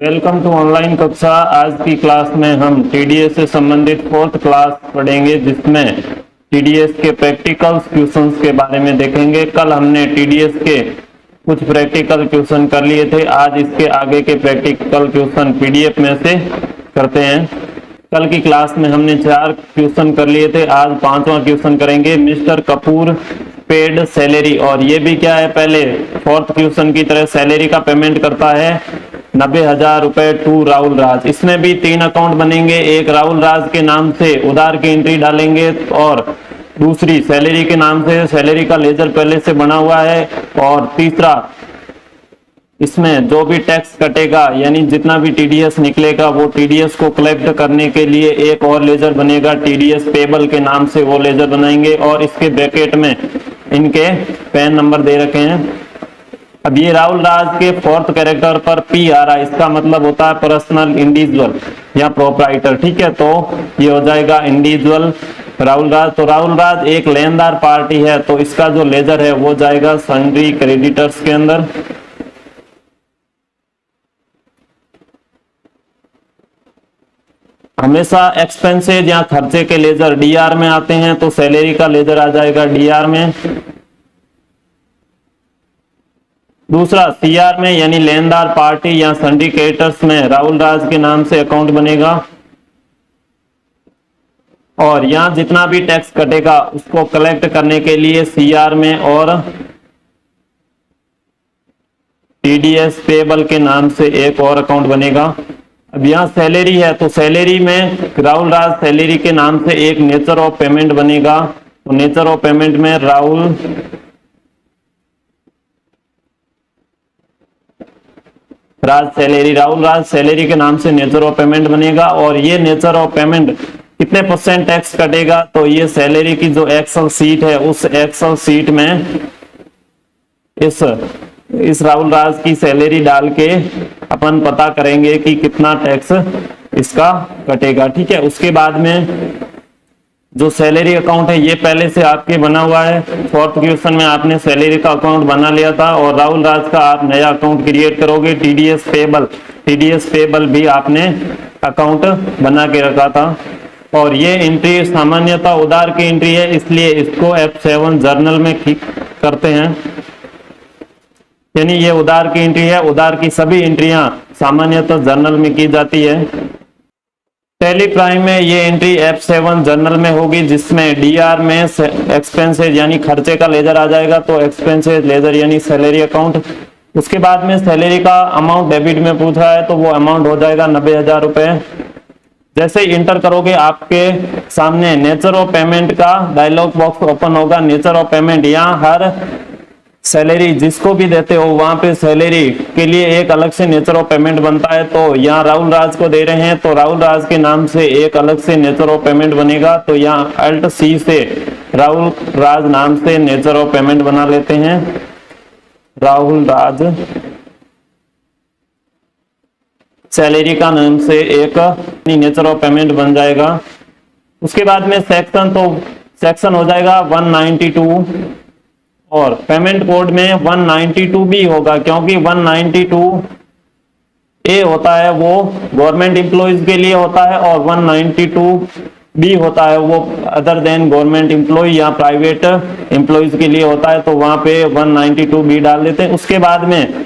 Welcome to online कक्षा। आज की क्लास में हम टीडीएस से संबंधित फोर्थ क्लास पढ़ेंगे, जिसमें टीडीएस के प्रैक्टिकल क्वेश्चंस के बारे में देखेंगे। कल हमने टीडीएस के कुछ प्रैक्टिकल क्वेश्चन कर लिए थे। आज इसके आगे के प्रैक्टिकल क्वेश्चन पीडीएफ में से करते हैं। कल की क्लास में हमने 4 क्वेश्चन कर लिए थे, आज 5वां क्वेश्चन करेंगे। मिस्टर कपूर पेड सैलरी, और ये भी क्या है, पहले फोर्थ क्वेश्चन की तरह सैलरी का पेमेंट करता है 90,000 रुपए टू राहुल राज। इसमें भी 3 अकाउंट बनेंगे। एक राहुल राज के नाम से उधार की एंट्री डालेंगे और दूसरी सैलरी के नाम से, सैलरी का लेजर पहले से बना हुआ है। और तीसरा, इसमें जो भी टैक्स कटेगा यानी जितना भी टीडीएस निकलेगा वो टीडीएस को कलेक्ट करने के लिए एक और लेजर बनेगा, टीडीएस पेबल के नाम से वो लेजर बनाएंगे। और इसके ब्रैकेट में इनके पैन नंबर दे रखे हैं। अब ये राहुल राज के फोर्थ कैरेक्टर पर पी आ रहा है, इसका मतलब होता है पर्सनल, इंडिविजुअल या प्रोप्राइटर। ठीक है, तो ये हो जाएगा इंडिविजुअल राहुल राज। तो राहुल राज एक लेनदार पार्टी है, तो इसका जो लेजर है वो जाएगा सन्ड्री क्रेडिटर्स के अंदर। हमेशा एक्सपेंसेज या खर्चे के लेजर डीआर में आते हैं, तो सैलरी का लेजर आ जाएगा डीआर में। दूसरा, सीआर में यानी लेनदार पार्टी या सिंडिकेटर्स में राहुल राज के नाम से अकाउंट बनेगा। और यहां जितना भी टैक्स कटेगा उसको कलेक्ट करने के लिए सीआर में और टीडीएस पेबल के नाम से एक और अकाउंट बनेगा। अब यहाँ सैलरी है, तो सैलरी में राहुल राज सैलरी के नाम से एक नेचर ऑफ पेमेंट बनेगा। तो नेचर ऑफ पेमेंट में राहुल राज सैलरी के नाम से नेचर ऑफ पेमेंट बनेगा। और ये नेचर ऑफ पेमेंट कितने % टैक्स कटेगा, तो ये सैलरी की जो एक्सेल सीट है उस एक्सेल सीट में इस राहुल राज की सैलरी डाल के अपन पता करेंगे कि कितना टैक्स इसका कटेगा। ठीक है, उसके बाद में जो सैलरी अकाउंट है ये पहले से आपके बना हुआ है। फोर्थ क्वेश्चन में आपने सैलरी का अकाउंट बना लिया था और राहुल राज का आप नया अकाउंट क्रिएट करोगे, टीडीएस पेबल भी आपने अकाउंट बना के रखा था। और ये एंट्री सामान्यतः उधार की एंट्री है, इसलिए इसको F7 जर्नल में करते हैं। यानी ये उधार की एंट्री है, उधार की सभी एंट्रियां सामान्यतः जर्नल में की जाती है। टैली प्राइम में ये एंट्री F7 जर्नल में होगी, जिसमें डीआर में एक्सपेंसेज यानी खर्चे का लेजर आ जाएगा, तो एक्सपेंसेज लेजर यानी सैलरी अकाउंट। उसके बाद में सैलरी का अमाउंट डेबिट में पूछ रहा है, तो वो अमाउंट हो जाएगा 90,000 रुपए। जैसे ही इंटर करोगे आपके सामने नेचर ऑफ पेमेंट का डायलॉग बॉक्स ओपन होगा। नेचर ऑफ पेमेंट, यहाँ हर सैलरी जिसको भी देते हो वहां पे सैलरी के लिए एक अलग से नेचर ऑफ पेमेंट बनता है। तो यहाँ राहुल राज को दे रहे हैं, तो राहुल राज के नाम से एक अलग से नेचर ऑफ पेमेंट बनेगा। तो यहाँ अल्ट सी से राहुल राज नाम से नेचर ऑफ पेमेंट बना लेते हैं। राहुल राज सैलरी का नाम से एक नेचर ऑफ पेमेंट बन जाएगा। उसके बाद में सेक्शन, तो सेक्शन हो जाएगा 192 और पेमेंट कोड में 192 भी होगा, क्योंकि 192 ए होता है वो गवर्नमेंट एम्प्लॉइज के लिए होता है और 192 बी होता है वो अदर देन गवर्नमेंट एम्प्लॉय या प्राइवेट एम्प्लॉइज के लिए होता है। तो वहां पे 192 बी डाल देते हैं। उसके बाद में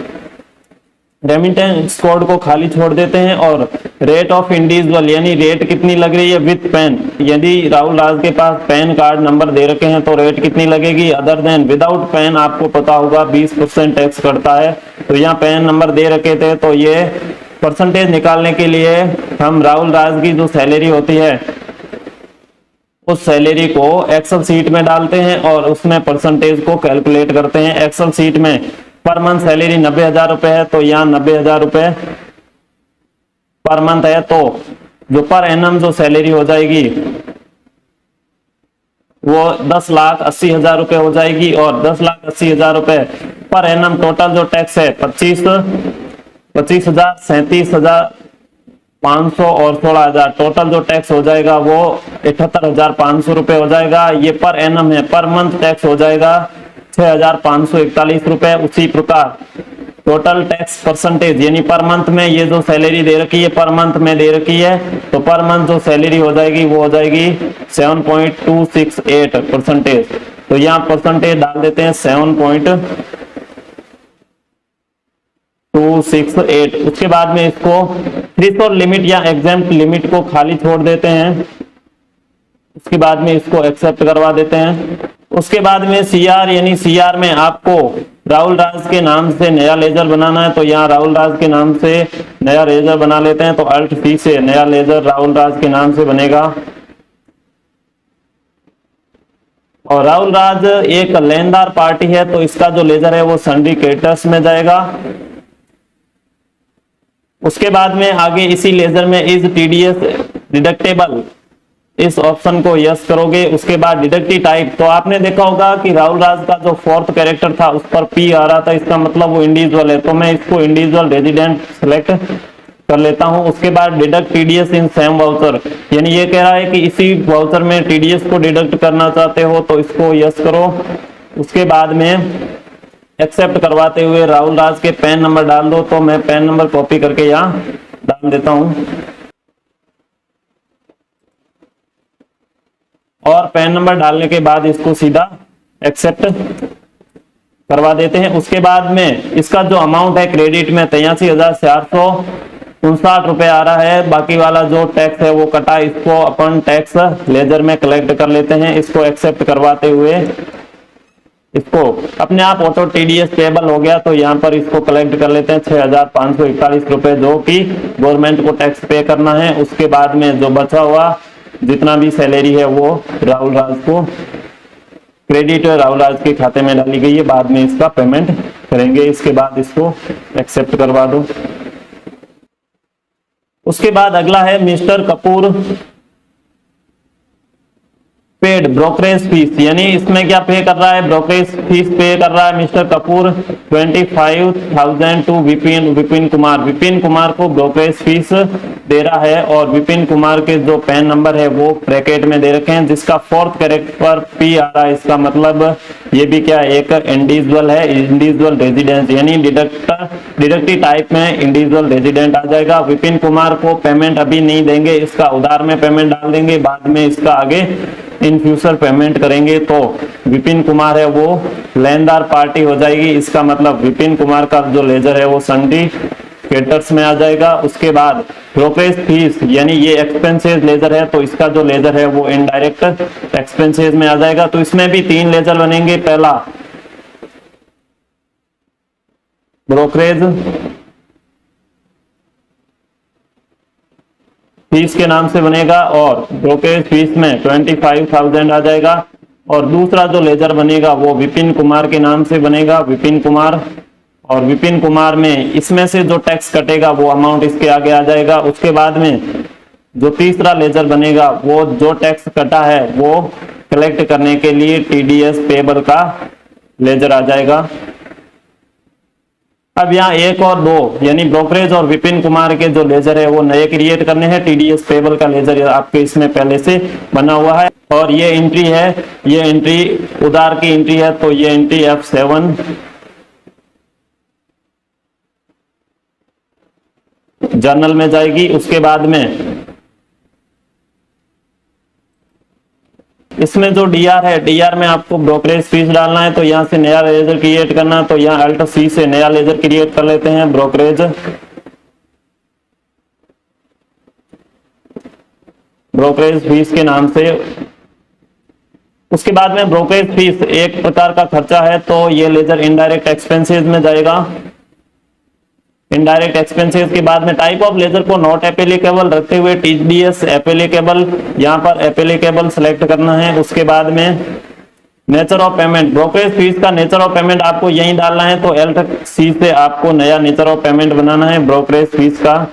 रेमिटेंस कोड को खाली छोड़ देते हैं और रेट ऑफ इंडिविजुअल यानी रेट कितनी लग रही है विथ पेन। यदि राहुल राज के पास पैन कार्ड नंबर दे रखे हैं तो रेट कितनी लगेगी, अदर देन विदाउट पेन आपको पता होगा 20% टैक्स कटता है। तो यहाँ पैन नंबर दे रखे थे, तो ये परसेंटेज निकालने के लिए हम राहुल राज की जो सैलरी होती है उस सैलरी को एक्सेल सीट में डालते हैं और उसमें परसेंटेज को कैलकुलेट करते हैं। एक्सेल सीट में पर मंथ सैलरी 90,000 रुपए है, तो यहाँ 90,000 रुपए पर मंथ है। तो जो पर एनम जो सैलरी हो जाएगी वो 10,80,000 रुपए हो जाएगी। और 10,80,000 रुपए पर एनम टोटल जो टैक्स है 25,000, 37,500 और 16,000, टोटल जो टैक्स हो जाएगा वो 78,500 रुपए हो जाएगा। ये पर एनम है, पर मंथ टैक्स हो जाएगा 6,541 रुपए। उसी प्रकार टोटल टैक्स परसेंटेज यानी पर मंथ में ये जो सैलरी दे रखी है पर मंथ में दे रखी है, तो पर मंथ जो सैलरी हो जाएगी वो हो जाएगी 7.268%। तो यहाँ परसेंटेज डाल देते हैं 7.268। उसके बाद में इसको थ्रेशोल्ड लिमिट या एग्जेम्प्ट लिमिट को खाली छोड़ देते हैं। उसके बाद में इसको एक्सेप्ट करवा देते हैं। उसके बाद में सीआर यानी सीआर में आपको राहुल राज के नाम से नया लेजर बनाना है, तो यहाँ राहुल राज के नाम से नया लेजर बना लेते हैं। तो अल्ट सी से नया लेजर राहुल राज के नाम से बनेगा। और राहुल राज एक लेनदार पार्टी है, तो इसका जो लेजर है वो सन्ड्री क्रेडिटर्स में जाएगा। उसके बाद में आगे इसी लेजर में इज टीडीएस डिडक्टेबल, इस ऑप्शन को यस करोगे। उसके बाद डिडक्टिव टाइप, तो आपने देखा होगा कि राहुल राज का जो फोर्थ कैरेक्टर था उस पर पी आ रहा था, इसका मतलब वो इंडिविजुअल है, तो मैं इसको इंडिविजुअल रेजिडेंट सेलेक्ट कर लेता हूं। उसके बाद deduct TDS in same voucher, यानी ये कह रहा है कि इसी वाउचर में टीडीएस को डिडक्ट करना चाहते हो, तो इसको यस करो। उसके बाद में एक्सेप्ट करवाते हुए राहुल राज के पैन नंबर डाल दो, तो मैं पैन नंबर कॉपी करके यहाँ डाल देता हूं और पैन नंबर डालने के बाद इसको सीधा एक्सेप्ट करवा देते हैं। उसके बाद में इसका जो अमाउंट है क्रेडिट में 83,459 रुपए आ रहा है। बाकी वाला जो टैक्स है वो कटा, इसको अपन टैक्स लेजर में कलेक्ट कर लेते हैं। इसको एक्सेप्ट करवाते हुए इसको अपने आप ऑटो टीडीएस पेबल हो गया, तो यहाँ पर इसको कलेक्ट कर लेते हैं 6,541 रुपए, जो कि गवर्नमेंट को टैक्स पे करना है। उसके बाद में जो बचा हुआ जितना भी सैलरी है वो राहुल राज को क्रेडिट राहुल राज के खाते में डाली गई है, बाद में इसका पेमेंट करेंगे। इसके बाद इसको एक्सेप्ट करवा दो। उसके बाद अगला है mister Kapoor paid brokerage fees, यानी इसमें क्या पे कर रहा है, ब्रोकरेज फीस पे कर रहा है मिस्टर कपूर 25,000 टू विपिन कुमार। विपिन कुमार को ब्रोकरेज फीस दे रहा है और विपिन कुमार के जो पैन नंबर है वो ब्रैकेट में दे रखे हैं, जिसका फोर्थ कैरेक्टर पी आ रहा है। इसका मतलब ये भी क्या एक इंडिविजुअल है, इंडिविजुअल रेजिडेंस, यानी डिडक्टिव टाइप में इंडिविजुअल रेजिडेंट आ जाएगा। विपिन कुमार को पेमेंट अभी नहीं देंगे, इसका उधार में पेमेंट डाल देंगे, बाद में इसका आगे इन फ्यूचर पेमेंट करेंगे। तो विपिन कुमार है वो लेनदार पार्टी हो जाएगी। इसका मतलब विपिन कुमार का जो लेजर है वो सन्ड्री क्रेडिटर्स में आ जाएगा। उसके बाद ब्रोकरेज फीस, यानी ये एक्सपेंसेस लेजर है, तो इसका जो लेजर है वो इनडायरेक्ट एक्सपेंसेस में आ जाएगा। तो इसमें भी 3 लेजर बनेंगे। पहला ब्रोकरेज फीस के नाम से बनेगा और ब्रोकरेज फीस में 25,000 आ जाएगा। और दूसरा जो लेजर बनेगा वो विपिन कुमार के नाम से बनेगा, विपिन कुमार। और विपिन कुमार में इसमें से जो टैक्स कटेगा वो अमाउंट इसके आगे आ जाएगा। उसके बाद में जो तीसरा लेजर बनेगा वो जो टैक्स कटा है वो कलेक्ट करने के लिए टीडीएस पेबल का लेजर आ जाएगा। अब यहाँ 1 और 2 यानी ब्रोकरेज और विपिन कुमार के जो लेजर है वो नए क्रिएट करने हैं। टीडीएस पेबल का लेजर आपके इसमें पहले से बना हुआ है और ये एंट्री है, ये एंट्री उधार की एंट्री है, तो ये एंट्री F7 जर्नल में जाएगी। उसके बाद में इसमें जो डीआर है, डीआर में आपको ब्रोकरेज फीस डालना है, तो यहाँ से नया लेजर क्रिएट करना है, तो यहाँ अल्ट सी से नया लेजर क्रिएट कर लेते हैं, ब्रोकरेज फीस के नाम से। उसके बाद में ब्रोकरेज फीस एक प्रकार का खर्चा है, तो ये लेजर इनडायरेक्ट एक्सपेंसेस में जाएगा। इनडायरेक्ट एक्सपेंसेस के बाद में टाइप ऑफ लेजर को नॉट एप्लीकेबल रखते हुए टीडीएस एप्लीकेबल, यहाँ पर एप्लीकेबल सेलेक्ट करना है। उसके बाद में nature of payment, brokerage fees का नेचर ऑफ पेमेंट आपको यहीं डालना है, तो एल्ट सी से आपको नया नेचर ऑफ पेमेंट बनाना है ब्रोकरेज फीस का।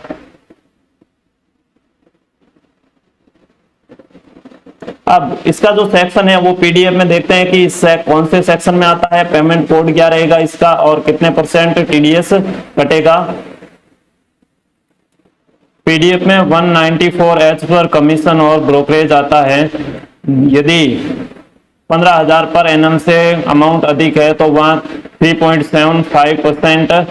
अब इसका जो सेक्शन है वो पीडीएफ में देखते हैं कि कौन से सेक्शन में आता है, पेमेंट कोड क्या रहेगा इसका और कितने परसेंट टीडीएस कटेगा। पीडीएफ में 194H पर कमीशन और ब्रोकरेज आता है। यदि 15,000 पर एनम से अमाउंट अधिक है तो वहां 3.75%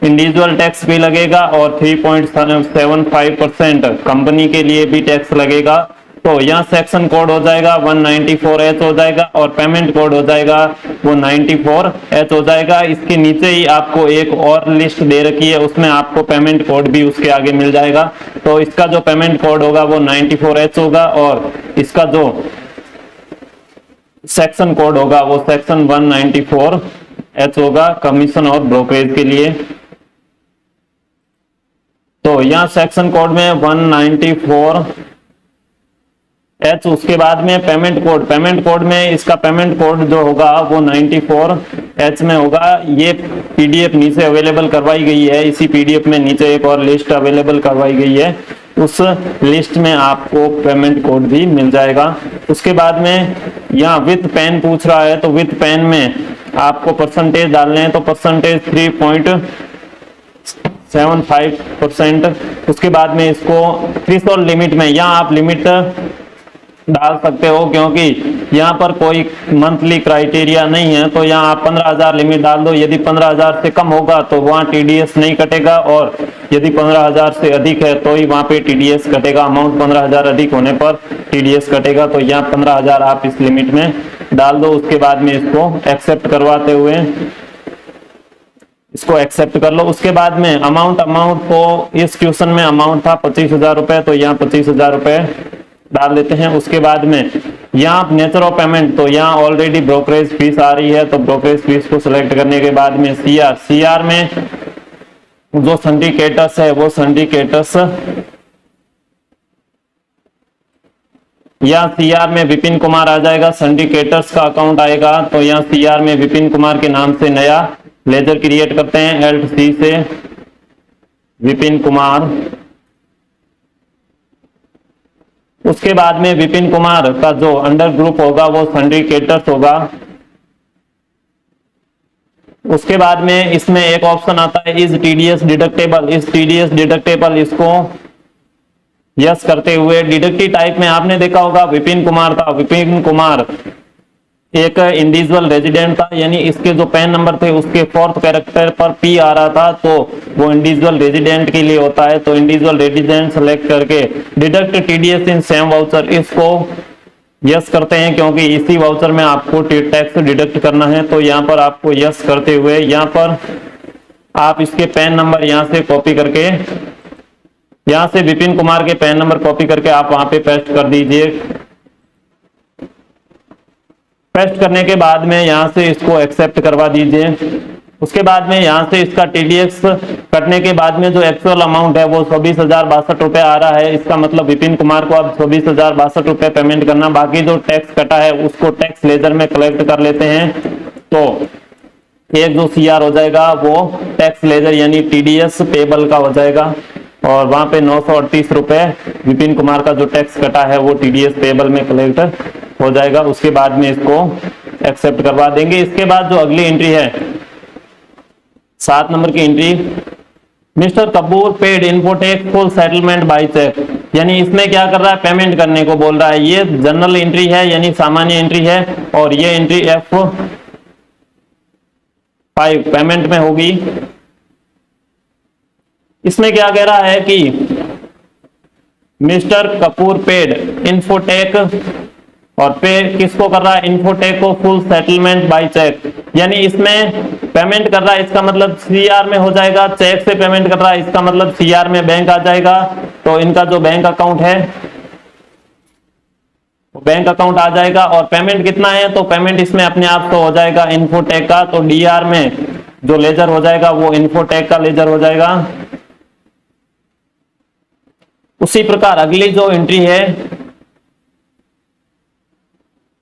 इंडिविजुअल टैक्स भी लगेगा और 3.75% कंपनी के लिए भी टैक्स लगेगा। तो यहाँ सेक्शन कोड हो जाएगा 194H हो जाएगा और पेमेंट कोड हो जाएगा वो 94H हो जाएगा। इसके नीचे ही आपको एक और लिस्ट दे रखी है, उसमें आपको पेमेंट कोड भी उसके आगे मिल जाएगा। तो इसका जो पेमेंट कोड होगा वो 94H होगा और इसका जो सेक्शन कोड होगा वो सेक्शन 194H होगा कमीशन और ब्रोकरेज के लिए। तो यहाँ सेक्शन कोड में 194H, उसके बाद में पेमेंट कोड में इसका पेमेंट कोड जो होगा वो 94H में होगा। ये पीडीएफ नीचे अवेलेबल करवाई गई है, इसी पीडीएफ में नीचे एक और लिस्ट अवेलेबल करवाई गई है, उस लिस्ट में आपको पेमेंट कोड भी मिल जाएगा। उसके बाद में यहाँ विथ पेन पूछ रहा है, तो विथ पेन में आपको परसेंटेज डालने हैं, तो परसेंटेज 3.75%। उसके बाद में इसको थ्रेशोल्ड लिमिट में यहाँ आप लिमिट डाल सकते हो, क्योंकि यहाँ पर कोई मंथली क्राइटेरिया नहीं है। तो यहाँ आप 15,000 लिमिट डाल दो। यदि 15,000 से कम होगा तो वहाँ टीडीएस नहीं कटेगा, और यदि 15,000 से अधिक है तो ही वहाँ पे टीडीएस कटेगा। अमाउंट 15,000 अधिक होने पर टीडीएस कटेगा। तो यहाँ 15,000 आप इस लिमिट में डाल दो। उसके बाद में इसको एक्सेप्ट करवाते हुए इसको एक्सेप्ट कर लो। उसके बाद में अमाउंट को इस क्वेश्चन में अमाउंट था 25,000 रुपए, तो यहाँ 25,000 रुपए डाल देते हैं। उसके बाद में यहाँ नेचर ऑफ पेमेंट, तो यहाँ ऑलरेडी ब्रोकरेज फीस आ रही है, तो ब्रोकरेज फीस को सिलेक्ट करने के बाद में सीआर में जो सिंडिकेटस है वो सिंडिकेटस, यहाँ सीआर में विपिन कुमार आ जाएगा, सिंडिकेटर्स का अकाउंट आएगा। तो यहाँ सीआर में विपिन कुमार के नाम से नया लेजर क्रिएट करते हैं, एलसी से विपिन कुमार। उसके बाद में विपिन कुमार का जो अंडर ग्रुप होगा वो सिंडिकेटर्स होगा। उसके बाद में इसमें एक ऑप्शन आता है इज टीडीएस डिडक्टेबल, इस टीडीएस डिडक्टेबल, इसको यस करते हुए डिडक्टिव टाइप में आपने देखा होगा विपिन कुमार था। विपिन कुमार एक इंडिविजुअल रेजिडेंट था, यानी इसके जो पैन नंबर थे उसके 4th कैरेक्टर पर पी आ रहा था, तो वो इंडिविजुअल रेजिडेंट के लिए होता है। तो इंडिविजुअल रेजिडेंट सेलेक्ट करके deduct TDS in same voucher, इसको यस करते हैं क्योंकि इसी वाउचर में आपको टैक्स डिडक्ट करना है। तो यहाँ पर आपको यस करते हुए यहाँ पर आप इसके पैन नंबर यहाँ से कॉपी करके, यहाँ से विपिन कुमार के पैन नंबर कॉपी करके आप वहां पे पेस्ट कर दीजिए। पेस्ट करने के बाद में यहाँ से इसको एक्सेप्ट करवा दीजिए। उसके बाद में यहाँ से इसका टीडीएस कटने के बाद में जो एक्चुअल अमाउंट है वो 24,062 रुपए आ रहा है। इसका मतलब विपिन कुमार को अब 24,062 रुपए पेमेंट करना, बाकी जो टैक्स कटा है उसको टैक्स लेजर में कलेक्ट कर लेते हैं। तो एक जो सीआर हो जाएगा वो टैक्स लेजर यानी टीडीएस पेबल का हो जाएगा, और वहां पे 938 रुपए विपिन कुमार का जो टैक्स कटा है वो टीडीएस पेबल में कलेक्ट हो जाएगा। उसके बाद में इसको एक्सेप्ट करवा देंगे। इसके बाद जो अगली एंट्री है 7 नंबर की entry, mister Kapoor paid Infotech full settlement by cheque, यानी इसमें क्या कर रहा है, पेमेंट करने को बोल रहा है। ये जनरल एंट्री है यानी सामान्य एंट्री है, और ये एंट्री F5 पेमेंट में होगी। इसमें क्या कह रहा है कि मिस्टर कपूर पेड इन्फोटेक, और पे किसको कर रहा है, इन्फोटेक को फुल सेटलमेंट बाय चेक, यानी इसमें पेमेंट कर रहा है, इसका मतलब सीआर में हो जाएगा। चेक से पेमेंट कर रहा है, इसका मतलब सीआर में बैंक आ जाएगा। तो इनका जो बैंक अकाउंट है वो बैंक अकाउंट आ जाएगा। और पेमेंट कितना है, तो पेमेंट इसमें अपने आप तो हो जाएगा इन्फोटेक का, तो डीआर में जो लेजर हो जाएगा वो इन्फोटेक का लेजर हो जाएगा। उसी प्रकार अगली जो एंट्री है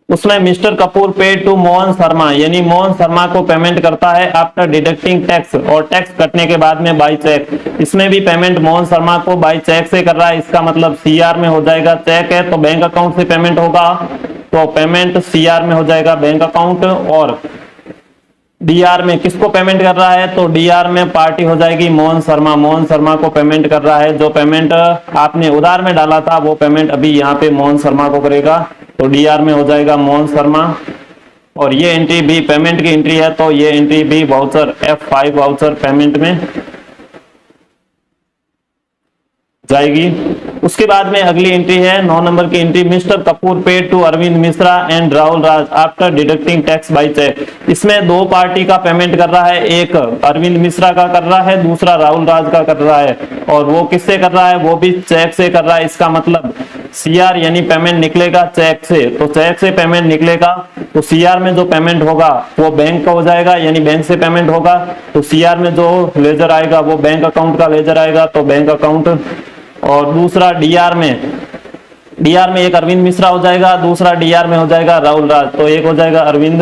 उसमें mister Kapoor paid to Mohan Sharma, यानी मोहन शर्मा को पेमेंट करता है आफ्टर डिडक्टिंग टैक्स, और टैक्स कटने के बाद में बाय चेक। इसमें भी पेमेंट मोहन शर्मा को बाय चेक से कर रहा है, इसका मतलब सीआर में हो जाएगा। चेक है तो बैंक अकाउंट से पेमेंट होगा, तो पेमेंट सीआर में हो जाएगा बैंक अकाउंट। और डीआर में किसको पेमेंट कर रहा है, तो डीआर में पार्टी हो जाएगी मोहन शर्मा। मोहन शर्मा को पेमेंट कर रहा है, जो पेमेंट आपने उधार में डाला था वो पेमेंट अभी यहाँ पे मोहन शर्मा को करेगा, तो डीआर में हो जाएगा मोहन शर्मा। और ये एंट्री भी पेमेंट की एंट्री है, तो ये एंट्री भी वाउचर F5 वाउचर पेमेंट में जाएगी। उसके बाद में अगली एंट्री है 9 नंबर की entry, mister Kapoor paid to Arvind Mishra and Rahul Raj after deducting tax by cheque. इसमें दो पार्टी का पेमेंट कर रहा है, एक अरविंद मिश्रा का कर रहा है, दूसरा राहुल राज का कर रहा है, और वो किससे कर रहा है, वो भी चेक से कर रहा है। इसका मतलब सीआर यानी पेमेंट निकलेगा चेक से, तो चेक से पेमेंट निकलेगा तो सीआर में जो पेमेंट होगा वो बैंक का हो जाएगा, यानी बैंक से पेमेंट होगा, तो सीआर में जो लेजर आएगा वो बैंक अकाउंट का लेजर आएगा, तो बैंक अकाउंट। और दूसरा डीआर में एक अरविंद मिश्रा हो जाएगा, दूसरा डीआर में हो जाएगा राहुल राज, तो एक हो जाएगा अरविंद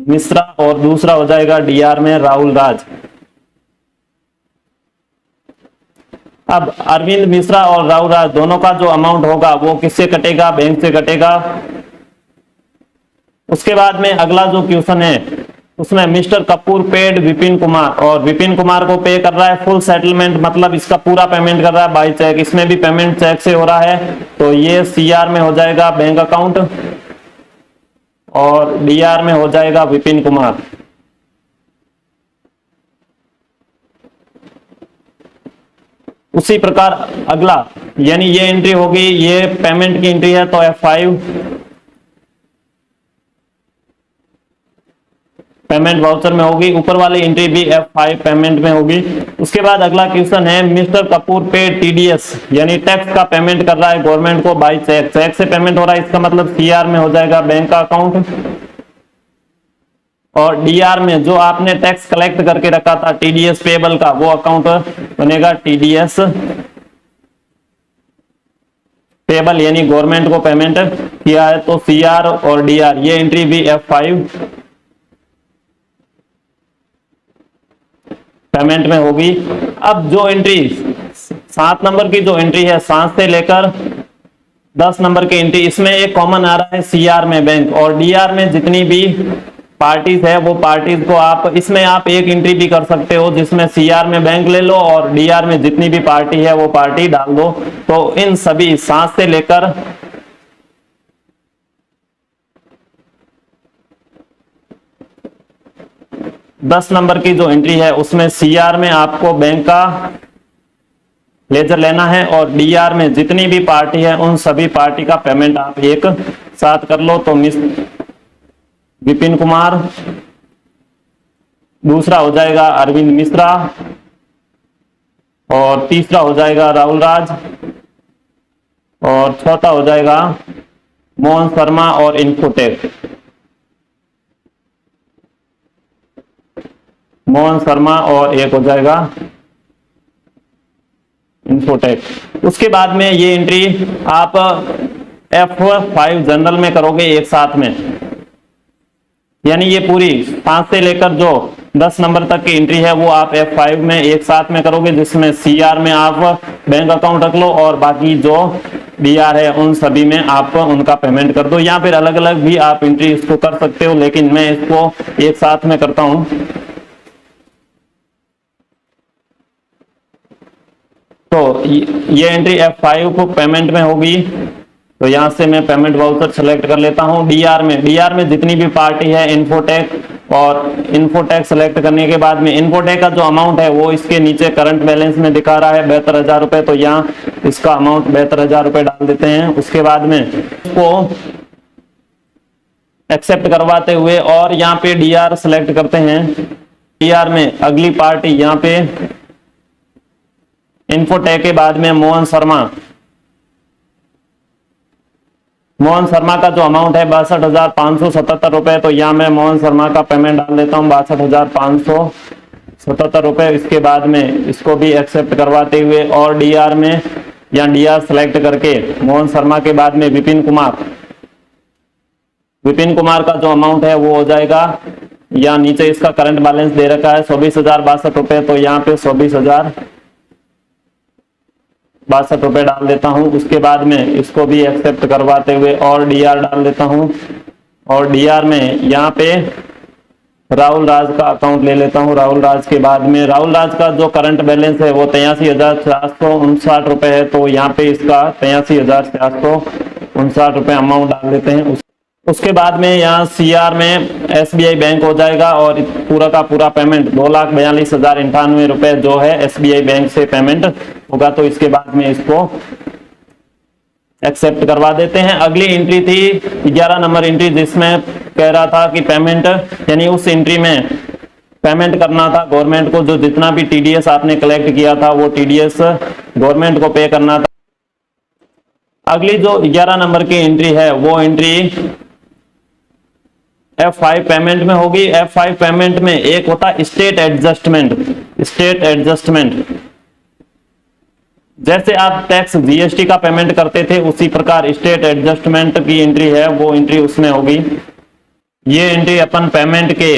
मिश्रा और दूसरा हो जाएगा डीआर में राहुल राज। अब अरविंद मिश्रा और राहुल राज दोनों का जो अमाउंट होगा वो किससे कटेगा, बैंक से कटेगा। उसके बाद में अगला जो क्वेश्चन है उसमें मिस्टर कपूर पेड विपिन कुमार, और विपिन कुमार को पे कर रहा है फुल सेटलमेंट, मतलब इसका पूरा पेमेंट कर रहा है बाय चेक। इसमें भी पेमेंट चेक से हो रहा है, तो ये सीआर में हो जाएगा बैंक अकाउंट और डीआर में हो जाएगा विपिन कुमार। उसी प्रकार अगला, यानी ये एंट्री होगी, ये पेमेंट की एंट्री है तो F5 पेमेंट वाउचर में होगी, ऊपर वाली एंट्री भी F5 पेमेंट में होगी। उसके बाद अगला क्वेश्चन है मिस्टर कपूर पे टीडीएस यानी टैक्स का पेमेंट कर रहा है गवर्नमेंट को बाय चेक, चेक से पेमेंट हो रहा है, इसका मतलब सीआर में हो जाएगा बैंक का अकाउंट, और डीआर में जो आपने टैक्स कलेक्ट करके रखा था टीडीएस पेबल का वो अकाउंट बनेगा टीडीएस पेबल, यानी गवर्नमेंट को पेमेंट किया है, तो सीआर और डीआर ये एंट्री भी F5 पेमेंट में होगी। अब जो एंट्री 7 नंबर की जो एंट्री है 7 से लेकर 10 नंबर की एंट्री, इसमें एक कॉमन आ रहा है सीआर में बैंक, और डीआर में जितनी भी पार्टीज है वो पार्टीज को आप इसमें आप एक एंट्री भी कर सकते हो जिसमें सीआर में बैंक ले लो और डीआर में जितनी भी पार्टी है वो पार्टी डाल दो। तो इन सभी 7 से लेकर 10 नंबर की जो एंट्री है उसमें सीआर में आपको बैंक का लेजर लेना है, और डीआर में जितनी भी पार्टी है उन सभी पार्टी का पेमेंट आप एक साथ कर लो। तो विपिन कुमार, दूसरा हो जाएगा अरविंद मिश्रा, और तीसरा हो जाएगा राहुल राज, और चौथा हो जाएगा मोहन शर्मा और इन्फोटेक, मोहन शर्मा, और एक हो जाएगा इन्फोटेक। उसके बाद में ये एंट्री आप F5 जनरल में करोगे एक साथ में, यानी ये पूरी 5 से लेकर जो 10 नंबर तक की एंट्री है वो आप F5 में एक साथ में करोगे, जिसमें सीआर में आप बैंक अकाउंट रख लो और बाकी जो डीआर है उन सभी में आप उनका पेमेंट कर दो, या फिर अलग अलग भी आप एंट्री इसको कर सकते हो, लेकिन मैं इसको एक साथ में करता हूं। तो ये एंट्री F5 को पेमेंट में होगी, तो यहां से मैं पेमेंट वाउचर सेलेक्ट कर लेता हूं। डीआर में जितनी भी पार्टी है इन्फोटेक, और इन्फोटेक सेलेक्ट करने के बाद में इन्फोटेक का जो अमाउंट है वो इसके नीचे करंट बैलेंस में दिखा रहा है 72,000 रुपए, तो यहाँ इसका अमाउंट 72,000 रुपए डाल देते हैं। उसके बाद में इसको एक्सेप्ट करवाते हुए और यहाँ पे डीआर सेलेक्ट करते हैं। डीआर में अगली पार्टी यहाँ पे इन्फोटेक के बाद में मोहन शर्मा का जो अमाउंट है 62,577 रुपए, तो यहाँ मैं मोहन शर्मा का पेमेंट डाल देता हूँ 62,577 रुपए। इसके बाद में इसको भी एक्सेप्ट करवाते हुए और डीआर में या डीआर सेलेक्ट करके मोहन शर्मा के बाद में विपिन कुमार का जो अमाउंट है वो हो जाएगा, या नीचे इसका करंट बैलेंस दे रखा है 24,062 रुपए, तो यहाँ पे 24,062 रुपए डाल देता हूं। उसके बाद में इसको भी एक्सेप्ट करवाते हुए और डीआर डाल देता हूं, और डीआर में यहाँ पे राहुल राज का अकाउंट ले लेता हूं। राहुल राज के बाद में राहुल राज का जो करंट बैलेंस है वो 83,459 रुपए है, तो यहाँ पे इसका 83,459 रुपए अमाउंट डाल देते हैं। उसके बाद में यहाँ सीआर में एसबीआई बैंक हो जाएगा और पूरा का पूरा पेमेंट 2,42,098 जो है एसबीआई बैंक से पेमेंट होगा। तो इसके बाद में इसको एक्सेप्ट करवा देते हैं। अगली एंट्री थी 11 नंबर एंट्री, जिसमें कह रहा था कि पेमेंट यानी उस एंट्री में पेमेंट करना था गवर्नमेंट को, जो जितना भी टीडीएस आपने कलेक्ट किया था वो टीडीएस गवर्नमेंट को पे करना था। अगली जो 11 नंबर की एंट्री है वो एंट्री F5 पेमेंट में होगी। F5 पेमेंट में एक होता है स्टेट एडजस्टमेंट। स्टेट एडजस्टमेंट जैसे आप टैक्स जीएसटी का पेमेंट करते थे उसी प्रकार स्टेट एडजस्टमेंट की एंट्री है वो एंट्री उसमें होगी। ये एंट्री अपन पेमेंट के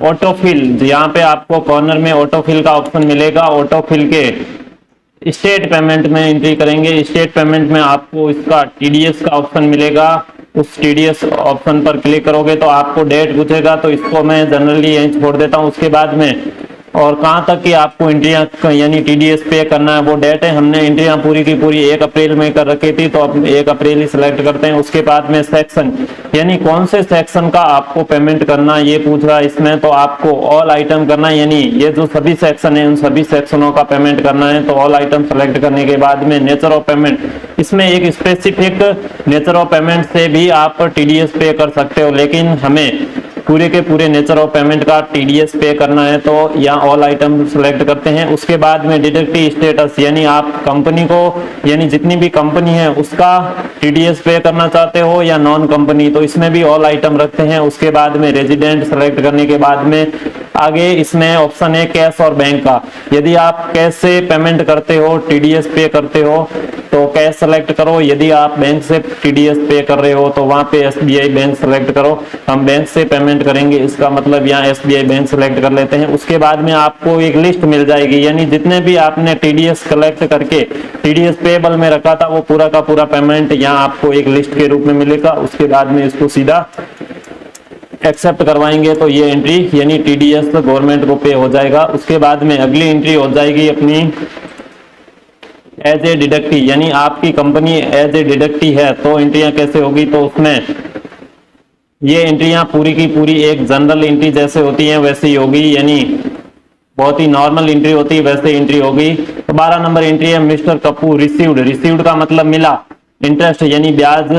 ऑटोफिल, यहाँ पे आपको कॉर्नर में ऑटोफिल का ऑप्शन मिलेगा, ऑटोफिल के स्टेट पेमेंट में एंट्री करेंगे। स्टेट पेमेंट में आपको इसका टीडीएस का ऑप्शन मिलेगा, उस टीडीएस ऑप्शन पर क्लिक करोगे तो आपको डेट पूछेगा, तो इसको मैं जनरली यहीं छोड़ देता हूँ। उसके बाद में और कहां तक कि आपको एंट्रियां यानी टीडीएस पे करना है वो डेट है। हमने एंट्रियां पूरी की पूरी 1 अप्रैल में कर रखी थी, तो अब 1 अप्रैल ही सिलेक्ट करते हैं। उसके बाद में सेक्शन यानी कौन से सेक्शन का आपको पेमेंट करना ये पूछ रहा है इसमें, तो आपको ऑल आइटम करना है, यानी ये जो सभी सेक्शन है उन सभी सेक्शनों का पेमेंट करना है। तो ऑल आइटम सेलेक्ट करने के बाद में नेचर ऑफ पेमेंट, इसमें एक स्पेसिफिक नेचर ऑफ पेमेंट से भी आप टीडीएस पे कर सकते हो, लेकिन हमें पूरे के पूरे नेचर ऑफ पेमेंट का टीडीएस पे करना है, तो यहाँ ऑल आइटम सेलेक्ट करते हैं। उसके बाद में डिडक्टिव स्टेटस यानी आप कंपनी को यानी जितनी भी कंपनी है उसका टीडीएस पे करना चाहते हो या नॉन कंपनी, तो इसमें भी ऑल आइटम रखते हैं। उसके बाद में रेजिडेंट सेलेक्ट करने के बाद में आगे इसमें ऑप्शन है कैश और बैंक का। यदि आप कैश से पेमेंट करते हो, टीडीएस पे करते हो तो कैश सेलेक्ट करो, यदि आप बैंक से टीडीएस पे कर रहे हो तो वहां पे एसबीआई बैंक सेलेक्ट करो। हम बैंक से पेमेंट करेंगे, इसका मतलब यहाँ एसबीआई बैंक सेलेक्ट कर लेते हैं। उसके बाद में आपको एक लिस्ट मिल जाएगी, यानी जितने भी आपने टीडीएस कलेक्ट करके टीडीएस पेबल में रखा था वो पूरा का पूरा पेमेंट यहाँ आपको एक लिस्ट के रूप में मिलेगा। उसके बाद में इसको सीधा एक्सेप्ट करवाएंगे तो ये एंट्री यानी टीडीएस गवर्नमेंट को पे हो जाएगा। उसके बाद में अगली एंट्री हो जाएगी अपनी एज ए डिडक्टी, यानी आपकी कंपनी एज ए डिडक्टी है तो एंट्रियां कैसे होगी, तो उसमें ये एंट्रियां पूरी की पूरी एक जनरल एंट्री जैसे होती हैं वैसे ही होगी, यानी बहुत ही नॉर्मल एंट्री होती है वैसे एंट्री होगी। तो 12 नंबर एंट्री है मिस्टर कपूर रिसीव्ड। रिसीव्ड का मतलब मिला, इंटरेस्ट यानी ब्याज,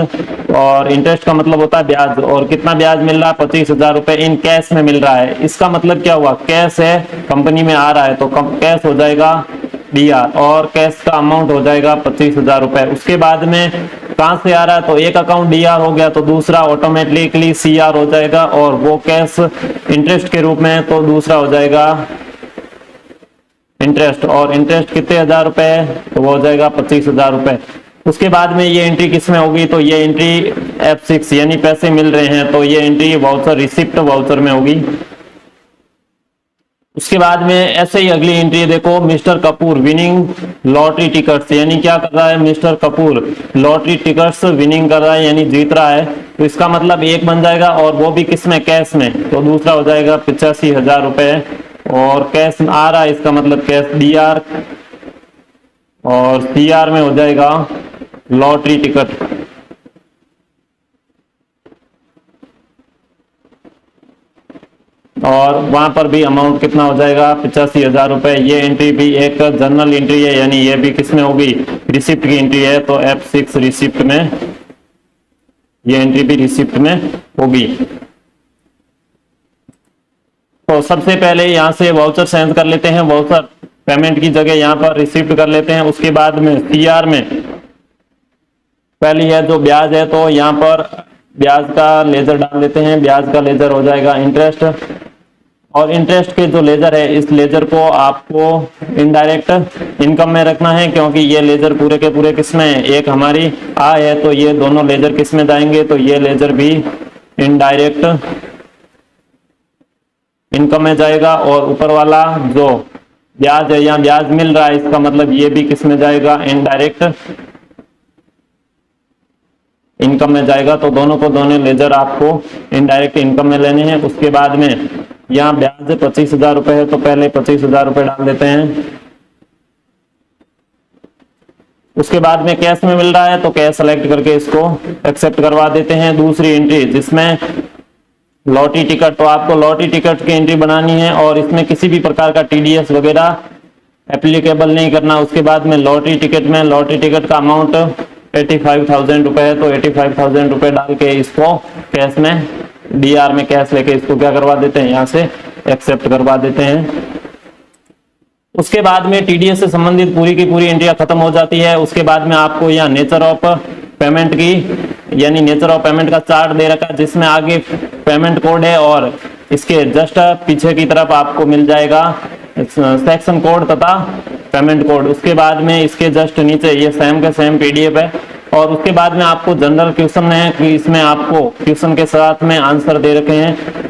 और इंटरेस्ट का मतलब होता है ब्याज, और कितना ब्याज मिल रहा है 25,000 रुपए इन कैश में मिल रहा है। इसका मतलब क्या हुआ, कैश है कंपनी में आ रहा है तो कैश हो जाएगा डीआर, और कैश का अमाउंट हो जाएगा 25,000 रुपए। उसके बाद में कहां से आ रहा है, तो एक अकाउंट डीआर हो गया तो दूसरा ऑटोमेटिकली सीआर हो जाएगा, और वो कैश इंटरेस्ट के रूप में तो दूसरा हो जाएगा इंटरेस्ट, और इंटरेस्ट कितने हजार रुपए है तो वो हो जाएगा 25,000 रुपए। उसके बाद में ये एंट्री किसमें होगी, तो ये एंट्री F6 यानी पैसे मिल रहे हैं तो ये एंट्री वाउचर रिसिप्ट वाउचर में होगी। उसके बाद में ऐसे ही अगली एंट्री देखो mister Kapoor winning lottery tickets, यानी क्या कर रहा है mister Kapoor lottery tickets winning कर रहा है यानी जीत रहा है, तो इसका मतलब एक बन जाएगा, और वो भी किसमें कैश में, तो दूसरा हो जाएगा 85,000 रुपए, और कैश आ रहा है इसका मतलब कैश डीआर, और सीआर में हो जाएगा लॉटरी टिकट। और वहां पर भी अमाउंट कितना हो जाएगा 85,000 रुपए। ये एंट्री भी एक जनरल एंट्री है, यानी ये भी किसमें होगी रिसिप्ट की एंट्री है, तो F6 रिसिप्ट में ये एंट्री भी रिसिप्ट में होगी। तो सबसे पहले यहां से वाउचर सेंड कर लेते हैं, वाउचर पेमेंट की जगह यहां पर रिसिप्ट कर लेते हैं। उसके बाद में सीआर में पहली है जो ब्याज है, तो यहाँ पर ब्याज का लेजर डाल देते हैं, ब्याज का लेजर हो जाएगा इंटरेस्ट, और इंटरेस्ट के जो लेजर है इस लेजर को आपको इनडायरेक्ट इनकम में रखना है, क्योंकि ये लेजर पूरे के पूरे किसमें एक हमारी आय है, तो ये दोनों लेजर किसमें जाएंगे, तो ये लेजर भी इनडायरेक्ट इनकम में जाएगा, और ऊपर वाला जो ब्याज है या ब्याज मिल रहा है इसका मतलब ये भी किसमें जाएगा इनडायरेक्ट इनकम में जाएगा। तो दोनों को दोनों लेजर आपको इनडायरेक्ट इनकम में लेने हैं। उसके बाद में यहाँ ब्याज 25,000 रुपए है तो पहले 25,000 रुपए डाल देते हैं। उसके बाद में कैश में मिल रहा है तो कैश सेलेक्ट करके इसको एक्सेप्ट करवा देते हैं। दूसरी एंट्री जिसमें लॉटरी टिकट, तो आपको लॉटरी टिकट की एंट्री बनानी है और इसमें किसी भी प्रकार का टीडीएस वगैरह एप्लीकेबल नहीं करना। उसके बाद में लॉटरी टिकट में लॉटरी टिकट का अमाउंट 85,000 रुपए है, तो 85,000 रुपए डाल के इसको कैश में डीआर में कैश लेके इसको क्या करवा देते हैं, यहाँ से एक्सेप्ट करवा देते हैं। उसके बाद में टीडीएस से संबंधित पूरी की पूरी एंट्रियां खत्म हो जाती है। उसके बाद में आपको यहाँ नेचर ऑफ पेमेंट की यानी नेचर ऑफ पेमेंट का चार्ट दे रखा है जिसमें आगे पेमेंट कोड है और इसके जस्ट पीछे की तरफ आपको मिल जाएगा सेक्शन कोड तथा पेमेंट कोड। उसके बाद में इसके जस्ट नीचे ये सेम के सेम पीडीएफ है और उसके बाद में आपको जनरल क्वेश्चन है कि इसमें आपको क्वेश्चन के साथ में आंसर दे रखे हैं